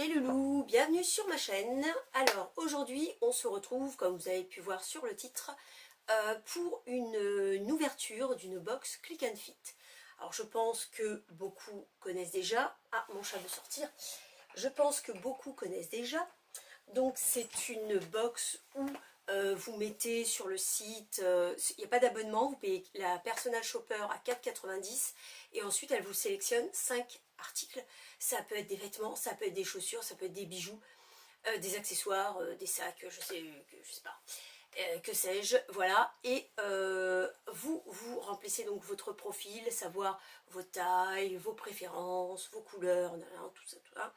les loulous, bienvenue sur ma chaîne. Alors aujourd'hui on se retrouve, comme vous avez pu voir sur le titre, pour une ouverture d'une box Click and Fit. Alors je pense que beaucoup connaissent déjà, ah mon chat veut sortir, je pense que beaucoup connaissent déjà. Donc c'est une box où vous mettez sur le site, il n'y a pas d'abonnement, vous payez la Personal Shopper à 4,90 et ensuite elle vous sélectionne 5 articles. Ça peut être des vêtements, ça peut être des chaussures, ça peut être des bijoux, des accessoires, des sacs, je sais pas, que sais-je, voilà. Et vous remplissez donc votre profil, savoir vos tailles, vos préférences, vos couleurs, tout ça, tout ça.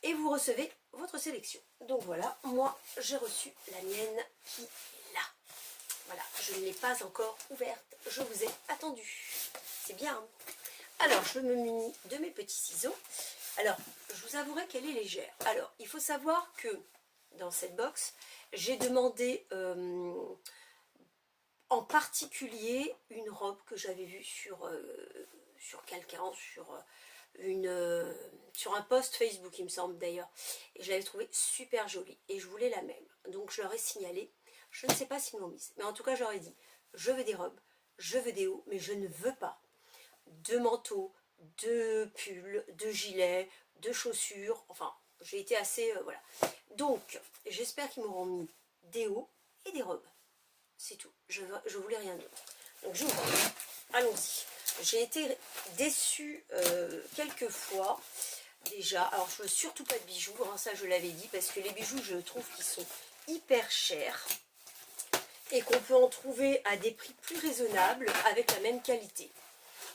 Et vous recevez votre sélection. Donc voilà, moi j'ai reçu la mienne qui est là. Voilà, je ne l'ai pas encore ouverte, je vous ai attendu. C'est bien, hein. Alors, je me munis de mes petits ciseaux. Alors, je vous avouerai qu'elle est légère. Alors, il faut savoir que dans cette box, j'ai demandé en particulier une robe que j'avais vue sur quelqu'un, sur un post Facebook, il me semble d'ailleurs. Et je l'avais trouvée super jolie. Et je voulais la même. Donc, je leur ai signalé. Je ne sais pas s'ils m'ont mise. Mais en tout cas, je leur ai dit, je veux des robes, je veux des hauts, mais je ne veux pas de manteaux, de pulls, de gilets, de chaussures, enfin j'ai été assez, voilà. Donc j'espère qu'ils m'auront mis des hauts et des robes, c'est tout, je voulais rien d'autre. Donc j'ouvre, allons-y. J'ai été déçue quelques fois déjà. Alors je veux surtout pas de bijoux, hein, ça je l'avais dit, parce que les bijoux je trouve qu'ils sont hyper chers et qu'on peut en trouver à des prix plus raisonnables avec la même qualité.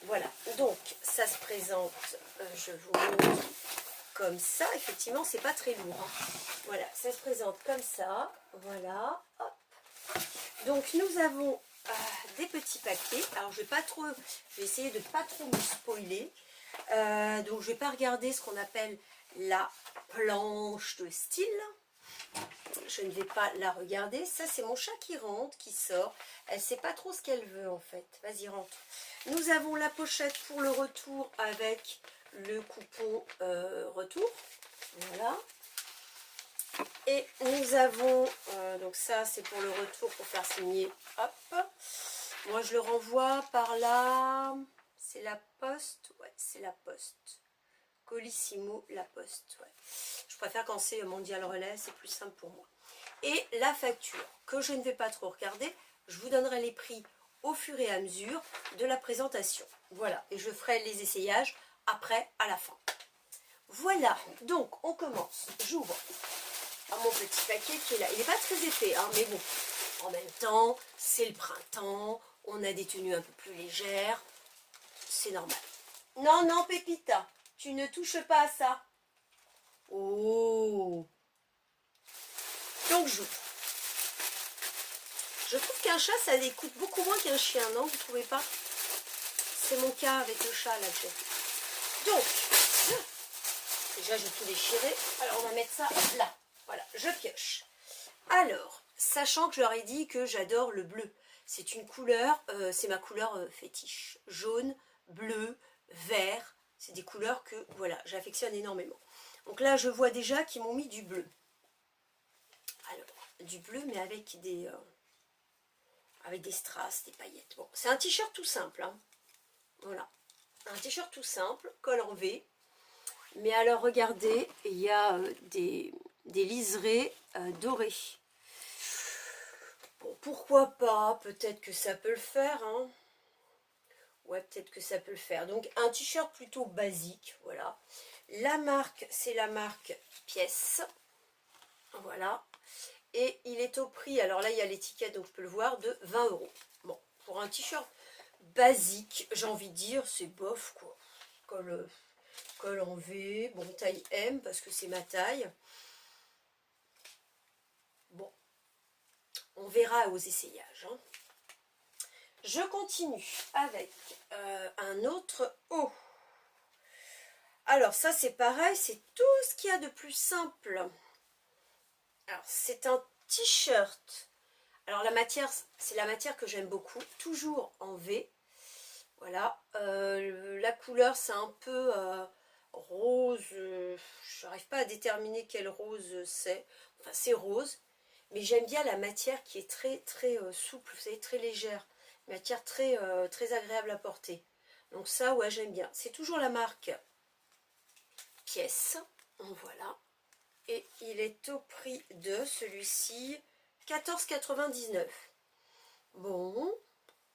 Voilà, donc ça se présente, je vous montre comme ça, effectivement c'est pas très lourd, hein. Voilà, ça se présente comme ça, voilà, hop. Donc nous avons des petits paquets, alors je vais essayer de pas trop me spoiler, donc je vais pas regarder ce qu'on appelle la planche de style, je ne vais pas la regarder. Ça c'est mon chat qui rentre, qui sort, elle sait pas trop ce qu'elle veut en fait, vas-y rentre. Nous avons la pochette pour le retour avec le coupon retour, voilà. Et nous avons, donc ça c'est pour le retour, pour faire signer, hop. Moi je le renvoie par là, c'est la poste, ouais c'est la poste. Colissimo, la poste, ouais. Je préfère quand c'est Mondial Relais, c'est plus simple pour moi. Et la facture, que je ne vais pas trop regarder, je vous donnerai les prix au fur et à mesure de la présentation. Voilà, et je ferai les essayages après, à la fin. Voilà, donc on commence. J'ouvre mon petit paquet qui est là. Il n'est pas très épais, hein, mais bon, en même temps, c'est le printemps, on a des tenues un peu plus légères, c'est normal. Non, non, Pépita, tu ne touches pas à ça. Oh! Donc j'ouvre. Je trouve qu'un chat, ça découpe beaucoup moins qu'un chien, non? Vous ne trouvez pas? C'est mon cas avec le chat, là, que j'ai. Donc, déjà, j'ai tout déchiré. Alors, on va mettre ça là. Voilà, je pioche. Alors, sachant que je leur ai dit que j'adore le bleu. C'est une couleur, c'est ma couleur fétiche. Jaune, bleu, vert. C'est des couleurs que, voilà, j'affectionne énormément. Donc là, je vois déjà qu'ils m'ont mis du bleu. Alors, du bleu, mais avec des strass, des paillettes. Bon, c'est un t-shirt tout simple, hein. Voilà, un t-shirt tout simple, col en V. Mais alors, regardez, il y a des liserés dorés. Bon, pourquoi pas? Peut-être que ça peut le faire, hein. Ouais, peut-être que ça peut le faire. Donc, un t-shirt plutôt basique, voilà. La marque, c'est la marque Pièce. Voilà. Et il est au prix, alors là il y a l'étiquette donc je peux le voir, de 20 €. Bon, pour un t-shirt basique, j'ai envie de dire, c'est bof quoi. Col en V, bon taille M parce que c'est ma taille. Bon, on verra aux essayages, hein. Je continue avec un autre haut. Alors ça c'est pareil, c'est tout ce qu'il y a de plus simple. Alors c'est un t-shirt. Alors la matière, c'est la matière que j'aime beaucoup, toujours en V. Voilà, la couleur c'est un peu rose, je n'arrive pas à déterminer quelle rose c'est, enfin c'est rose, mais j'aime bien la matière qui est très très souple, vous savez, très légère, matière très, très agréable à porter. Donc ça, ouais, j'aime bien. C'est toujours la marque Pièce, voilà. Et il est au prix de celui-ci 14,99. Bon,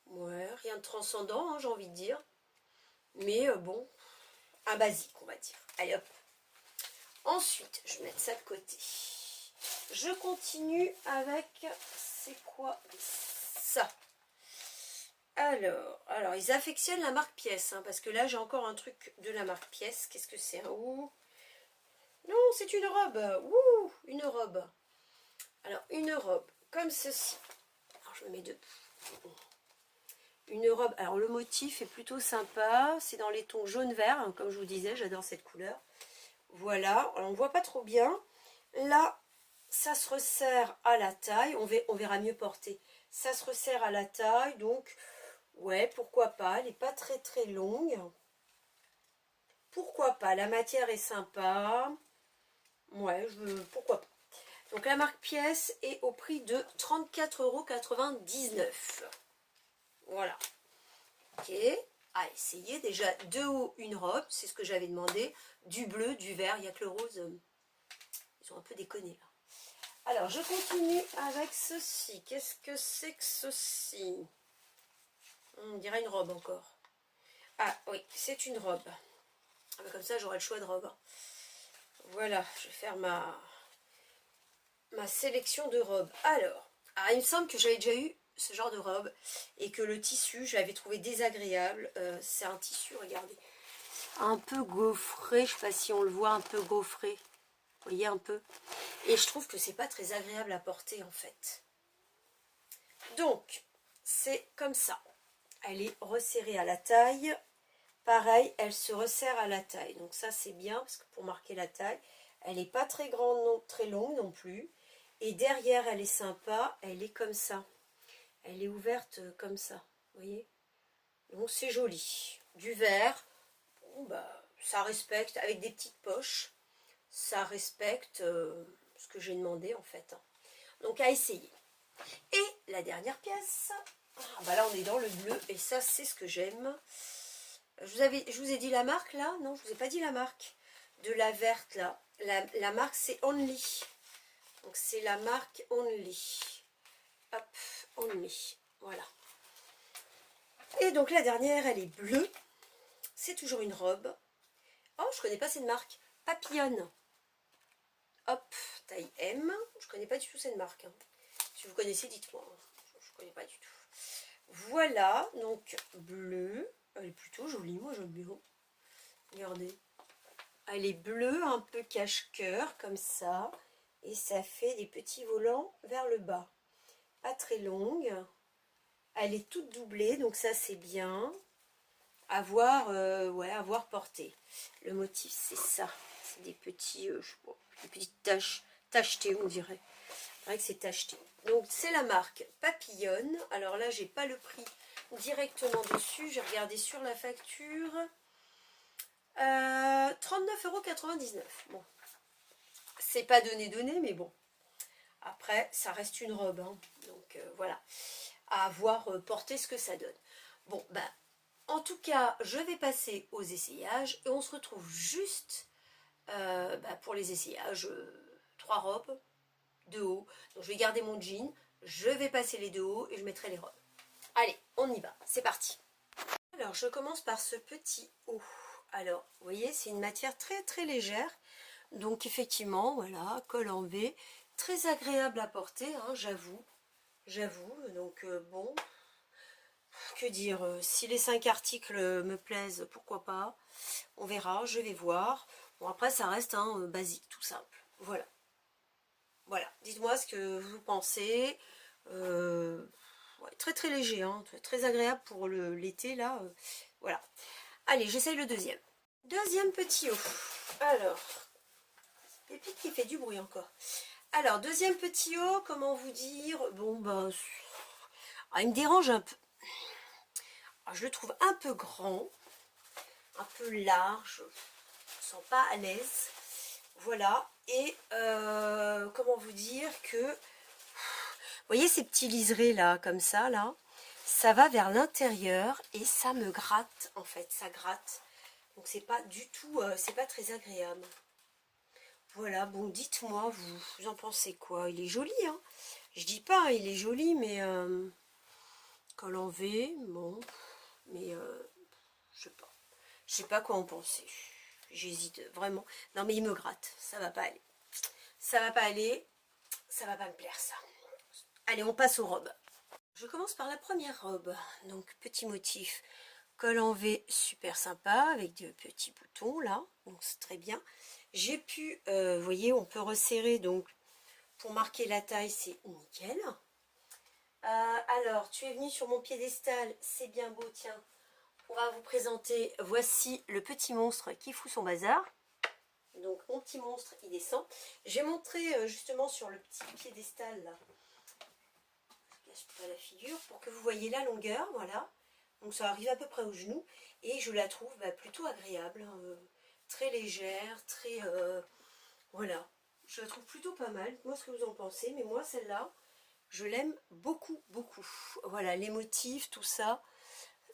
ouais, rien de transcendant, hein, j'ai envie de dire. Mais bon, un basique, on va dire. Allez hop. Ensuite, je vais mettre ça de côté. Je continue avec, c'est quoi ça? Alors, ils affectionnent la marque Pièce, hein, parce que là, j'ai encore un truc de la marque Pièce. Qu'est-ce que c'est? Ouh. Non, c'est une robe. Ouh, une robe. Alors, une robe comme ceci. Alors, je me mets debout. Une robe, alors le motif est plutôt sympa. C'est dans les tons jaune-vert, hein, comme je vous disais, j'adore cette couleur. Voilà, alors, on ne voit pas trop bien. Là, ça se resserre à la taille. On verra mieux porter. Ça se resserre à la taille, donc, ouais, pourquoi pas. Elle n'est pas très très longue. Pourquoi pas, la matière est sympa. Ouais, pourquoi pas. Donc la marque Pièce est au prix de 34,99 €. Voilà. Ok. À essayer. Déjà, de haut, une robe. C'est ce que j'avais demandé. Du bleu, du vert. Il n'y a que le rose. Ils ont un peu déconné là. Alors, je continue avec ceci. Qu'est-ce que c'est que ceci? On dirait une robe encore. Ah oui, c'est une robe. Ah, bah, comme ça, j'aurai le choix de robe. Voilà, je vais faire ma sélection de robes. Alors, il me semble que j'avais déjà eu ce genre de robe et que le tissu, je l'avais trouvé désagréable. C'est un tissu, regardez, un peu gaufré, je sais pas si on le voit, un peu gaufré. Vous voyez un peu? Et je trouve que c'est pas très agréable à porter en fait. Donc, c'est comme ça. Elle est resserrée à la taille. Pareil, elle se resserre à la taille. Donc ça, c'est bien parce que pour marquer la taille, elle n'est pas très grande, non, très longue non plus. Et derrière, elle est sympa. Elle est comme ça. Elle est ouverte comme ça. Vous voyez? Donc c'est joli. Du vert. Bon, bah, ça respecte avec des petites poches. Ça respecte ce que j'ai demandé en fait. Donc à essayer. Et la dernière pièce. Ah, bah là, on est dans le bleu. Et ça, c'est ce que j'aime. Je vous ai dit la marque là? Non, je vous ai pas dit la marque. De la verte là. La marque, c'est Only. Donc c'est la marque Only. Hop, Only. Voilà. Et donc la dernière, elle est bleue. C'est toujours une robe. Oh, je connais pas cette marque. Papillonne. Hop, taille M. Je connais pas du tout cette marque. Hein. Si vous connaissez, dites-moi. Je connais pas du tout. Voilà, donc bleu. Elle est plutôt jolie, moi j'aime bien. Regardez. Elle est bleue, un peu cache-cœur, comme ça. Et ça fait des petits volants vers le bas. Pas très longue. Elle est toute doublée, donc ça c'est bien. À voir, ouais, à voir porter. Le motif c'est ça. C'est des petits, je sais pas, des petites taches tachetées, on dirait. C'est vrai que c'est tacheté. Donc c'est la marque Papillonne. Alors là, j'ai pas le prix directement dessus. J'ai regardé sur la facture. 39,99 €. Bon, c'est pas donné, mais bon. Après, ça reste une robe. Hein. Donc voilà. À voir porter ce que ça donne. Bon, ben, en tout cas, je vais passer aux essayages. Et on se retrouve juste pour les essayages. 3 robes de haut. Donc je vais garder mon jean. Je vais passer les deux hauts et je mettrai les robes. Allez, on y va. C'est parti. Alors, je commence par ce petit haut. Alors, vous voyez, c'est une matière très très légère. Donc, effectivement, voilà, col en V. Très agréable à porter, hein, j'avoue. J'avoue. Donc, bon, que dire, si les 5 articles me plaisent, pourquoi pas. On verra, je vais voir. Bon, après, ça reste un basique, tout simple. Voilà. Voilà. Dites-moi ce que vous pensez. Ouais, très très léger, hein, très agréable pour l'été, là. Voilà. Allez, j'essaye le deuxième. Deuxième petit haut. Alors, Pépite qui fait du bruit encore. Alors, deuxième petit haut, comment vous dire? Bon, ben, il me dérange un peu. Alors, je le trouve un peu grand, un peu large. sent pas à l'aise. Voilà, et comment vous dire que, vous voyez ces petits liserés là, comme ça va vers l'intérieur et ça me gratte en fait, ça gratte. Donc c'est pas du tout, c'est pas très agréable. Voilà, bon dites-moi, vous en pensez quoi? Il est joli, hein? Je dis pas, hein, il est joli, mais col en V, bon, mais je sais pas. Je sais pas quoi en penser. J'hésite vraiment. Non mais il me gratte, ça va pas aller. Ça va pas aller, ça va pas me plaire ça. Allez, on passe aux robes. Je commence par la première robe. Donc petit motif, col en V super sympa avec de petits boutons là, donc c'est très bien. J'ai pu, vous voyez, on peut resserrer donc pour marquer la taille, c'est nickel. Alors, tu es venu sur mon piédestal, c'est bien beau, tiens. On va vous présenter, voici le petit monstre qui fout son bazar. Donc mon petit monstre, il descend. J'ai montré justement sur le petit piédestal là, je cache pas la figure, pour que vous voyez la longueur, voilà. Donc ça arrive à peu près au genou et je la trouve plutôt agréable, hein, très légère, très voilà. Je la trouve plutôt pas mal. Moi ce que vous en pensez, mais moi celle-là, je l'aime beaucoup, beaucoup. Voilà, les motifs, tout ça,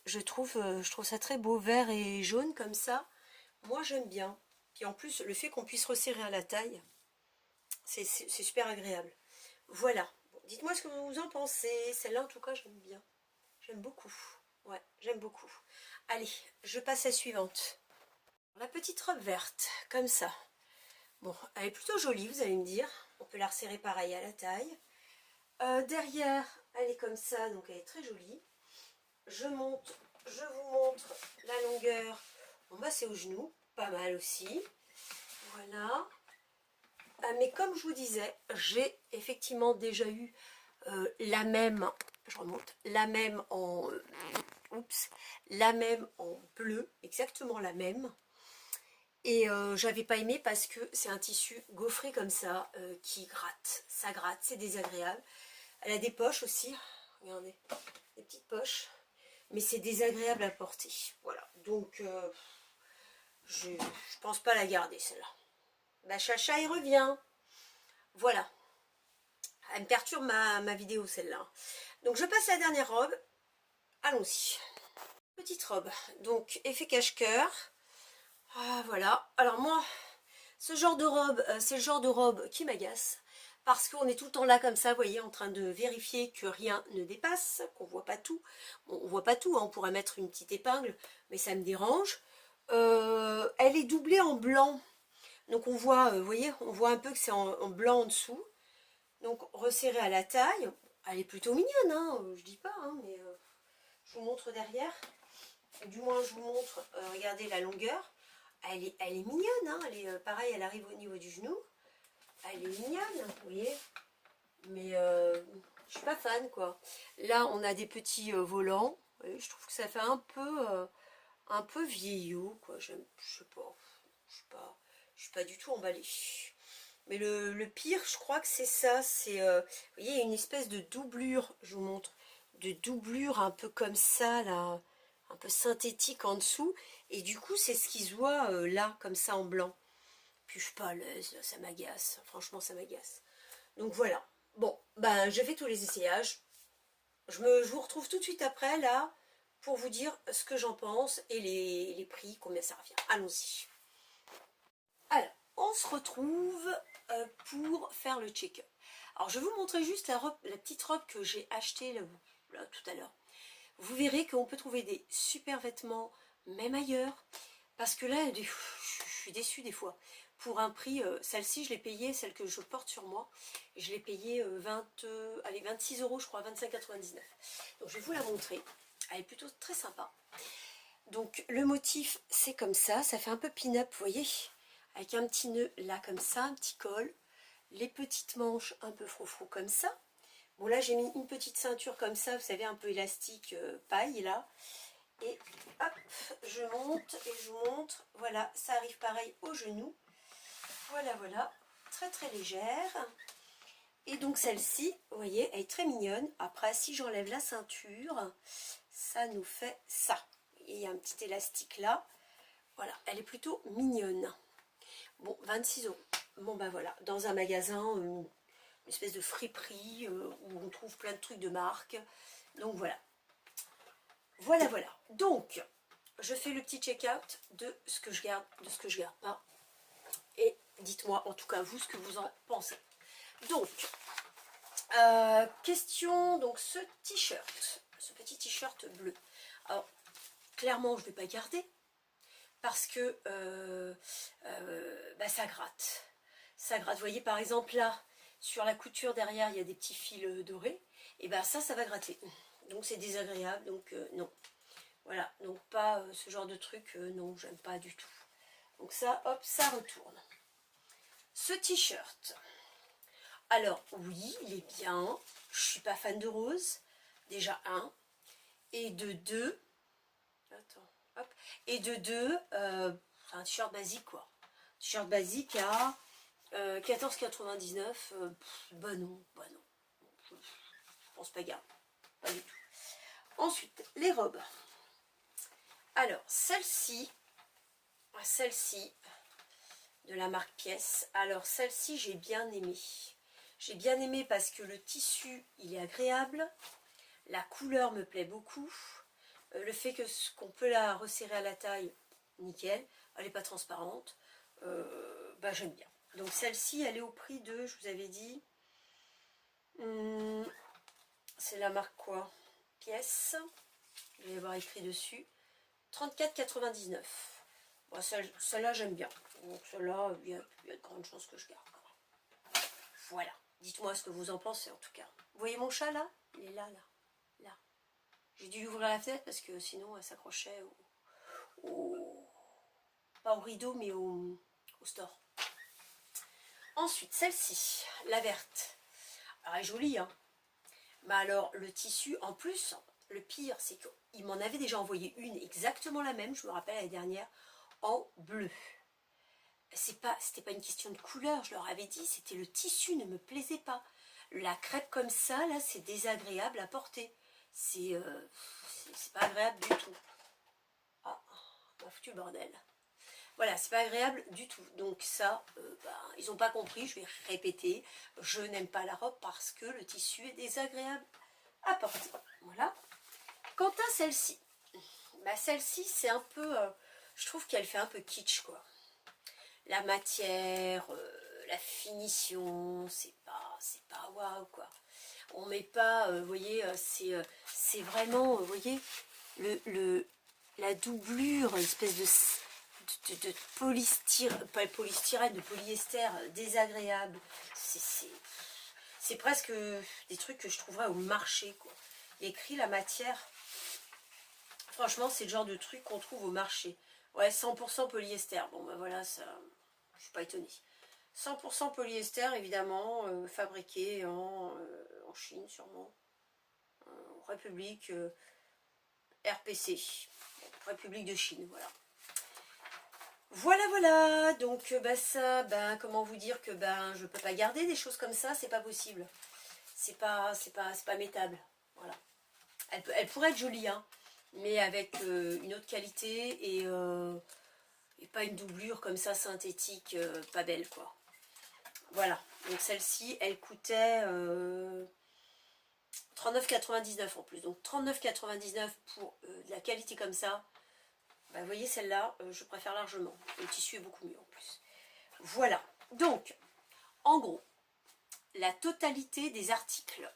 je trouve ça très beau, vert et jaune comme ça. Moi j'aime bien. Puis en plus, le fait qu'on puisse resserrer à la taille, c'est super agréable. Voilà. Bon, dites-moi ce que vous en pensez. Celle-là, en tout cas, j'aime bien. J'aime beaucoup. Ouais, j'aime beaucoup. Allez, je passe à la suivante. La petite robe verte, comme ça. Bon, elle est plutôt jolie, vous allez me dire. On peut la resserrer pareil à la taille. Derrière, elle est comme ça, donc elle est très jolie. Je monte, je vous montre la longueur. Bon, bah, c'est au genou. Pas mal aussi. Voilà. Mais comme je vous disais, j'ai effectivement déjà eu la même, je remonte, la même en, oups, la même en bleu, exactement la même. Et j'avais pas aimé parce que c'est un tissu gaufré comme ça, qui gratte, ça gratte, c'est désagréable. Elle a des poches aussi, regardez, des petites poches, mais c'est désagréable à porter, voilà. Donc je pense pas la garder celle-là. Bah Chacha il revient, voilà. Elle me perturbe ma vidéo celle-là. Donc je passe à la dernière robe. Allons-y. Petite robe. Donc effet cache-cœur. Ah, voilà. Alors moi, ce genre de robe, c'est le genre de robe qui m'agace. Parce qu'on est tout le temps là comme ça, vous voyez, en train de vérifier que rien ne dépasse, qu'on voit pas tout. Bon, on voit pas tout, hein, on pourrait mettre une petite épingle, mais ça me dérange. Elle est doublée en blanc. Donc on voit, vous voyez, on voit un peu que c'est en blanc en dessous. Donc resserrée à la taille, elle est plutôt mignonne, hein, je dis pas, hein, mais je vous montre derrière. Du moins je vous montre, regardez la longueur. Elle est mignonne, hein, elle est pareil, elle arrive au niveau du genou. Elle est mignonne, vous voyez. Mais je suis pas fan quoi. Là on a des petits volants. Voyez, je trouve que ça fait un peu vieillot quoi. Je sais pas. Je suis pas du tout emballée. Mais le pire, je crois que c'est ça, c'est, vous voyez, une espèce de doublure, je vous montre, de doublure un peu comme ça, là, un peu synthétique en dessous, et du coup, c'est ce qui se voit là, comme ça, en blanc. Puis je suis pas à l'aise, là, ça m'agace, franchement, ça m'agace. Donc voilà, bon, ben, j'ai fait tous les essayages, je vous retrouve tout de suite après, là, pour vous dire ce que j'en pense, et les prix, combien ça revient. Allons-y. Alors, on se retrouve pour faire le check-up. Alors, je vais vous montrer juste la petite robe que j'ai achetée là, tout à l'heure. Vous verrez qu'on peut trouver des super vêtements, même ailleurs. Parce que là, je suis déçue des fois. Pour un prix, celle-ci, je l'ai payée, celle que je porte sur moi. Je l'ai payée 26 euros, je crois, 25,99. Donc, je vais vous la montrer. Elle est plutôt très sympa. Donc, le motif, c'est comme ça. Ça fait un peu pin-up, vous voyez, avec un petit nœud là comme ça, un petit col, les petites manches un peu froufrou comme ça. Bon là j'ai mis une petite ceinture comme ça, vous savez, un peu élastique, paille là. Et hop, je monte et je vous montre, voilà, ça arrive pareil au genou. Voilà, voilà, très très légère. Et donc celle-ci, vous voyez, elle est très mignonne. Après, si j'enlève la ceinture, ça nous fait ça. Il y a un petit élastique là. Voilà, elle est plutôt mignonne. Bon, 26 euros. Bon, bah voilà, dans un magasin, une espèce de friperie où on trouve plein de trucs de marque. Donc voilà. Voilà, voilà. Donc, je fais le petit check-out de ce que je garde, de ce que je garde pas. Et dites-moi, en tout cas, vous, ce que vous en pensez. Donc, question, donc ce t-shirt, ce petit t-shirt bleu. Alors, clairement, je ne vais pas garder parce que bah, ça gratte. Ça gratte. Vous voyez, par exemple, là, sur la couture derrière, il y a des petits fils dorés. Et bien, ça va gratter. Donc, c'est désagréable. Donc, non. Voilà. Donc, pas ce genre de truc. Non, j'aime pas du tout. Donc, ça, hop, ça retourne. Ce t-shirt. Alors, oui, il est bien. Je suis pas fan de rose. Déjà, un. Et de deux. Attends. Hop. Et de deux, un t-shirt basique, quoi. T-shirt basique à 14,99. Bah non, bah non. Je pense pas garder. Pas du tout. Ensuite, les robes. Alors, celle-ci, de la marque Pièce. Alors, celle-ci, j'ai bien aimé. J'ai bien aimé parce que le tissu, il est agréable. La couleur me plaît beaucoup. Le fait qu'on peut la resserrer à la taille, nickel. Elle n'est pas transparente. Bah, j'aime bien. Donc, celle-ci, elle est au prix de, je vous avais dit, c'est la marque quoi? Pièce. Je vais y avoir écrit dessus. 34,99. Bon, celle-là, j'aime bien. Donc, celle-là, il y a de grandes chances que je garde. Voilà. Dites-moi ce que vous en pensez, en tout cas. Vous voyez mon chat, là? Il est là, là. Là. J'ai dû ouvrir la fenêtre parce que sinon, elle s'accrochait pas au rideau, mais au store. Ensuite, celle-ci, la verte. Alors, elle est jolie, hein. Mais alors, le tissu, en plus, le pire, c'est qu'il m'en avait déjà envoyé une, exactement la même, je me rappelle l'année dernière, en bleu. C'était pas une question de couleur, je leur avais dit, c'était le tissu ne me plaisait pas. La crêpe comme ça, là, c'est désagréable à porter. C'est pas agréable du tout. Ah, on a foutu le bordel. Voilà, c'est pas agréable du tout. Donc ça, ils n'ont pas compris, je vais répéter. Je n'aime pas la robe parce que le tissu est désagréable à porter. Voilà. Quant à celle-ci, celle-ci, c'est un peu... je trouve qu'elle fait un peu kitsch, quoi. La matière, la finition, c'est pas waouh, quoi. On met pas, vous voyez, c'est vraiment, vous voyez, la doublure, espèce de polystyrène, pas polystyrène, de polyester désagréable. C'est presque des trucs que je trouverais au marché, quoi. Écrit la matière, franchement, c'est le genre de truc qu'on trouve au marché. Ouais, 100% polyester. Bon, ben voilà, ça, je suis pas étonnée. 100% polyester, évidemment, fabriqué en Chine, sûrement. République RPC. République de Chine, voilà. Voilà, voilà. Donc, ça, comment vous dire que je peux pas garder des choses comme ça, c'est pas possible. C'est pas mettable. Voilà. Elle pourrait être jolie, hein, mais avec une autre qualité et pas une doublure comme ça synthétique, pas belle, quoi. Voilà, donc celle-ci, elle coûtait 39,99 en plus. Donc 39,99 pour de la qualité comme ça. Vous voyez, celle-là, je préfère largement. Le tissu est beaucoup mieux en plus. Voilà, donc, en gros, la totalité des articles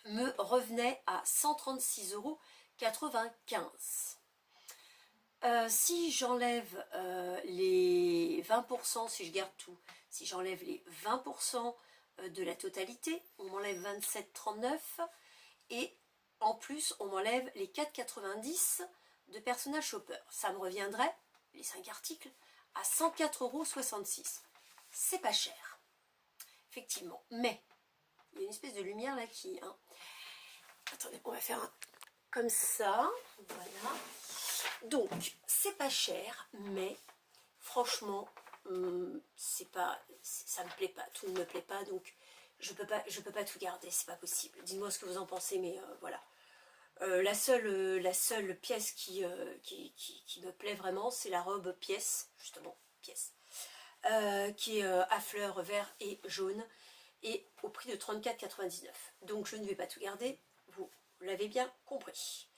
me revenait à 136,95 €. Si j'enlève les 20%, si je garde tout, si j'enlève les 20% de la totalité, on m'enlève 27,39 € et en plus on m'enlève les 4,90 € de personnage shopper. Ça me reviendrait, les 5 articles, à 104,66 €. C'est pas cher, effectivement, mais il y a une espèce de lumière là qui... Hein. Attendez, on va faire un comme ça, voilà. Donc, c'est pas cher, mais franchement, ça me plaît pas, tout ne me plaît pas, donc je peux pas tout garder, c'est pas possible. Dites-moi ce que vous en pensez, mais voilà. La seule pièce qui me plaît vraiment, c'est la robe Pièce, justement, Pièce. qui est à fleurs vert et jaune, et au prix de 34,99 €. Donc je ne vais pas tout garder, vous l'avez bien compris.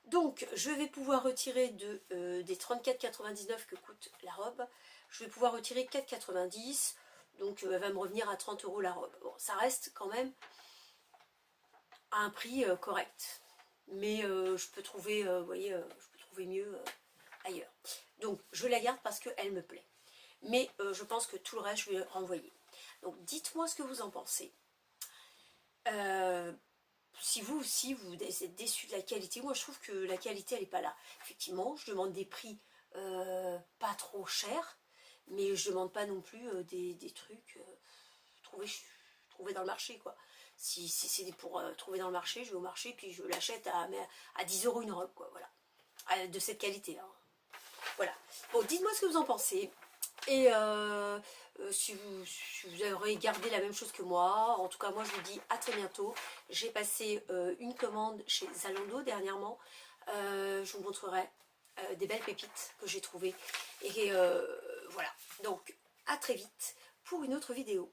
Donc je vais pouvoir retirer des 34,99 € que coûte la robe, je vais pouvoir retirer 4,90 €, donc elle va me revenir à 30 € la robe. Bon, ça reste quand même à un prix correct, mais je peux trouver, vous voyez, je peux trouver mieux ailleurs. Donc je la garde parce qu'elle me plaît, mais je pense que tout le reste je vais renvoyer. Donc dites-moi ce que vous en pensez. Si vous aussi vous êtes déçu de la qualité, moi je trouve que la qualité elle n'est pas là. Effectivement, je demande des prix pas trop chers, mais je demande pas non plus des trucs trouver dans le marché quoi. Si c'est pour trouver dans le marché, je vais au marché puis je l'achète à 10 € une robe quoi, voilà. De cette qualité là. Voilà. Bon, dites-moi ce que vous en pensez. Et si vous aurez gardé la même chose que moi, en tout cas moi je vous dis à très bientôt. J'ai passé une commande chez Zalando dernièrement. Je vous montrerai des belles pépites que j'ai trouvées. Et voilà, donc à très vite pour une autre vidéo.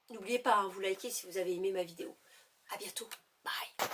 N'oubliez pas, hein, vous likez si vous avez aimé ma vidéo. À bientôt, bye.